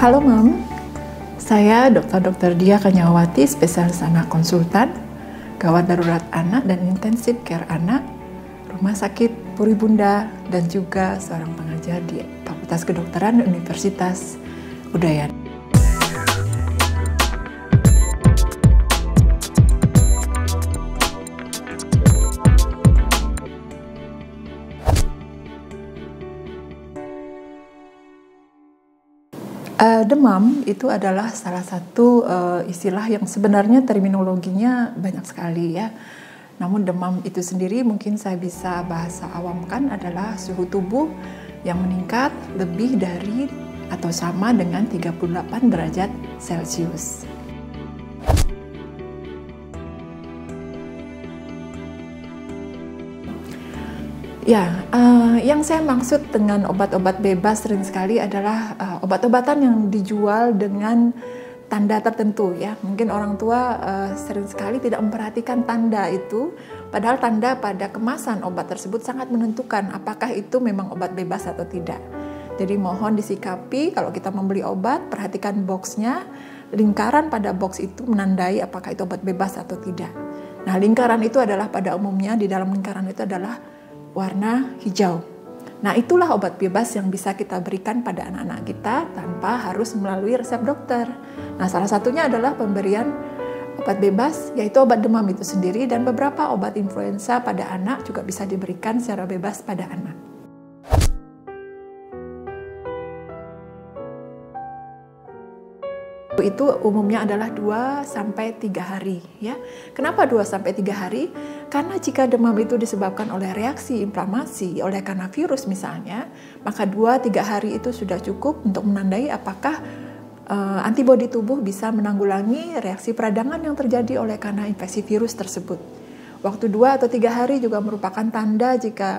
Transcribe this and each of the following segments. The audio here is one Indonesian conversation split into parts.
Halo Mam, saya Dr. Dia Kanyawati, spesialis anak konsultan, gawat darurat anak dan intensif care anak, Rumah Sakit Puri Bunda, dan juga seorang pengajar di Fakultas Kedokteran Universitas Udayana. Demam itu adalah salah satu istilah yang sebenarnya terminologinya banyak sekali ya. Namun demam itu sendiri mungkin saya bisa bahasa awamkan adalah suhu tubuh yang meningkat lebih dari atau sama dengan 38 derajat Celcius. Ya, yang saya maksud dengan obat-obat bebas sering sekali adalah obat-obatan yang dijual dengan tanda tertentu ya. Mungkin orang tua sering sekali tidak memperhatikan tanda itu, padahal tanda pada kemasan obat tersebut sangat menentukan apakah itu memang obat bebas atau tidak. Jadi mohon disikapi kalau kita membeli obat, perhatikan boxnya, lingkaran pada box itu menandai apakah itu obat bebas atau tidak. Nah, lingkaran itu adalah pada umumnya di dalam lingkaran itu adalah warna hijau. Nah, itulah obat bebas yang bisa kita berikan pada anak-anak kita tanpa harus melalui resep dokter. Nah, salah satunya adalah pemberian obat bebas, yaitu obat demam itu sendiri, dan beberapa obat influenza pada anak juga bisa diberikan secara bebas pada anak. Itu umumnya adalah 2-3 hari ya. Kenapa 2-3 hari? Karena jika demam itu disebabkan oleh reaksi inflamasi oleh karena virus misalnya, maka 2-3 hari itu sudah cukup untuk menandai apakah antibodi tubuh bisa menanggulangi reaksi peradangan yang terjadi oleh karena infeksi virus tersebut. Waktu 2 atau 3 hari juga merupakan tanda jika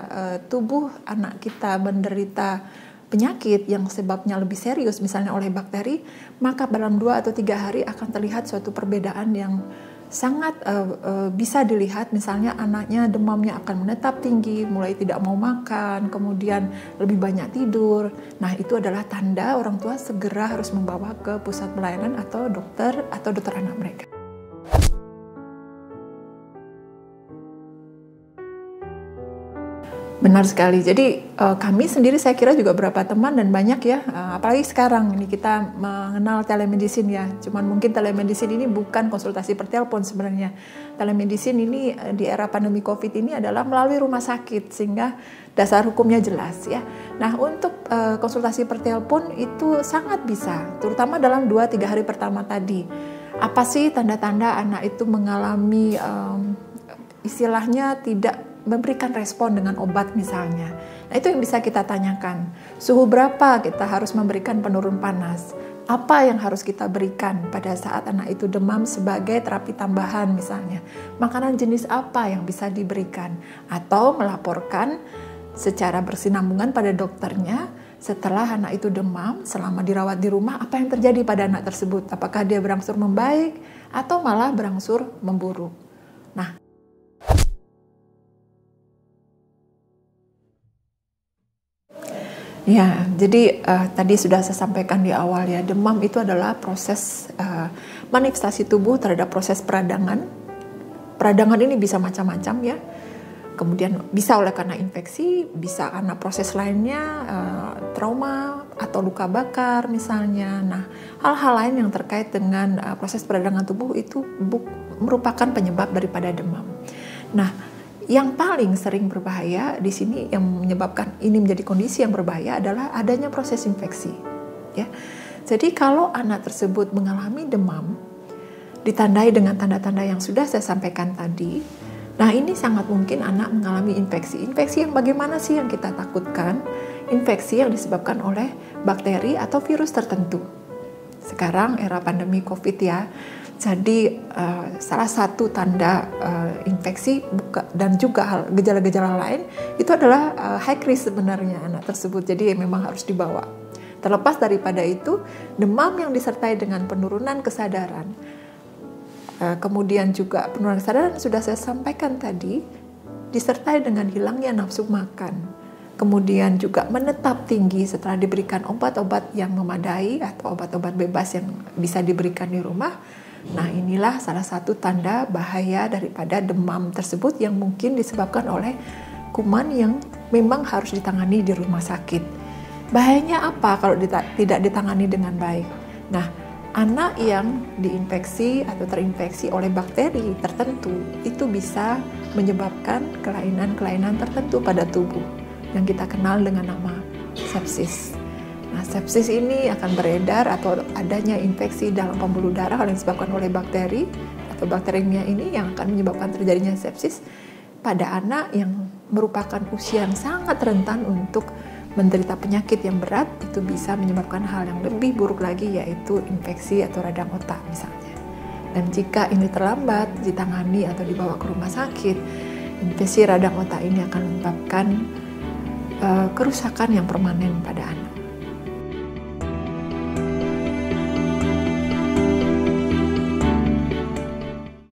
tubuh anak kita menderita penyakit yang sebabnya lebih serius, misalnya oleh bakteri, maka dalam 2 atau 3 hari akan terlihat suatu perbedaan yang sangat bisa dilihat. Misalnya anaknya demamnya akan menetap tinggi, mulai tidak mau makan, kemudian lebih banyak tidur. Nah, itu adalah tanda orang tua segera harus membawa ke pusat pelayanan atau dokter anak mereka. Benar sekali. Jadi kami sendiri saya kira juga beberapa teman dan banyak ya, apalagi sekarang ini kita mengenal telemedicine ya. Cuman mungkin telemedicine ini bukan konsultasi per telepon sebenarnya. Telemedicine ini di era pandemi COVID ini adalah melalui rumah sakit sehingga dasar hukumnya jelas ya. Nah, untuk konsultasi per telepon itu sangat bisa, terutama dalam 2-3 hari pertama tadi. Apa sih tanda-tanda anak itu mengalami istilahnya tidak memberikan respon dengan obat misalnya. Nah, itu yang bisa kita tanyakan. Suhu berapa kita harus memberikan penurun panas? Apa yang harus kita berikan pada saat anak itu demam sebagai terapi tambahan misalnya? Makanan jenis apa yang bisa diberikan? Atau melaporkan secara bersinambungan pada dokternya setelah anak itu demam, selama dirawat di rumah, apa yang terjadi pada anak tersebut? Apakah dia berangsur membaik atau malah berangsur memburuk? Nah, ya, jadi tadi sudah saya sampaikan di awal ya, demam itu adalah proses manifestasi tubuh terhadap proses peradangan. Peradangan ini bisa macam-macam ya. Kemudian bisa oleh karena infeksi, bisa karena proses lainnya, trauma atau luka bakar misalnya. Nah, hal-hal lain yang terkait dengan proses peradangan tubuh itu merupakan penyebab daripada demam. Nah, yang paling sering berbahaya di sini yang menyebabkan ini menjadi kondisi yang berbahaya adalah adanya proses infeksi. Ya, jadi kalau anak tersebut mengalami demam, ditandai dengan tanda-tanda yang sudah saya sampaikan tadi, nah ini sangat mungkin anak mengalami infeksi. Infeksi yang bagaimana sih yang kita takutkan? Infeksi yang disebabkan oleh bakteri atau virus tertentu. Sekarang era pandemi COVID ya. Jadi salah satu tanda infeksi dan juga gejala-gejala lain itu adalah high risk sebenarnya anak tersebut. Jadi memang harus dibawa. Terlepas daripada itu, demam yang disertai dengan penurunan kesadaran, kemudian juga penurunan kesadaran sudah saya sampaikan tadi, disertai dengan hilangnya nafsu makan. kemudian juga menetap tinggi setelah diberikan obat-obat yang memadai atau obat-obat bebas yang bisa diberikan di rumah. Nah, inilah salah satu tanda bahaya daripada demam tersebut yang mungkin disebabkan oleh kuman yang memang harus ditangani di rumah sakit. Bahayanya apa kalau tidak ditangani dengan baik? Nah, anak yang diinfeksi atau terinfeksi oleh bakteri tertentu itu bisa menyebabkan kelainan-kelainan tertentu pada tubuh yang kita kenal dengan nama sepsis. Nah, sepsis ini akan beredar atau adanya infeksi dalam pembuluh darah yang disebabkan oleh bakteri atau bakterinya ini yang akan menyebabkan terjadinya sepsis pada anak yang merupakan usia yang sangat rentan untuk menderita penyakit yang berat. Itu bisa menyebabkan hal yang lebih buruk lagi, yaitu infeksi atau radang otak misalnya. Dan jika ini terlambat ditangani atau dibawa ke rumah sakit, infeksi radang otak ini akan menyebabkan kerusakan yang permanen pada anak.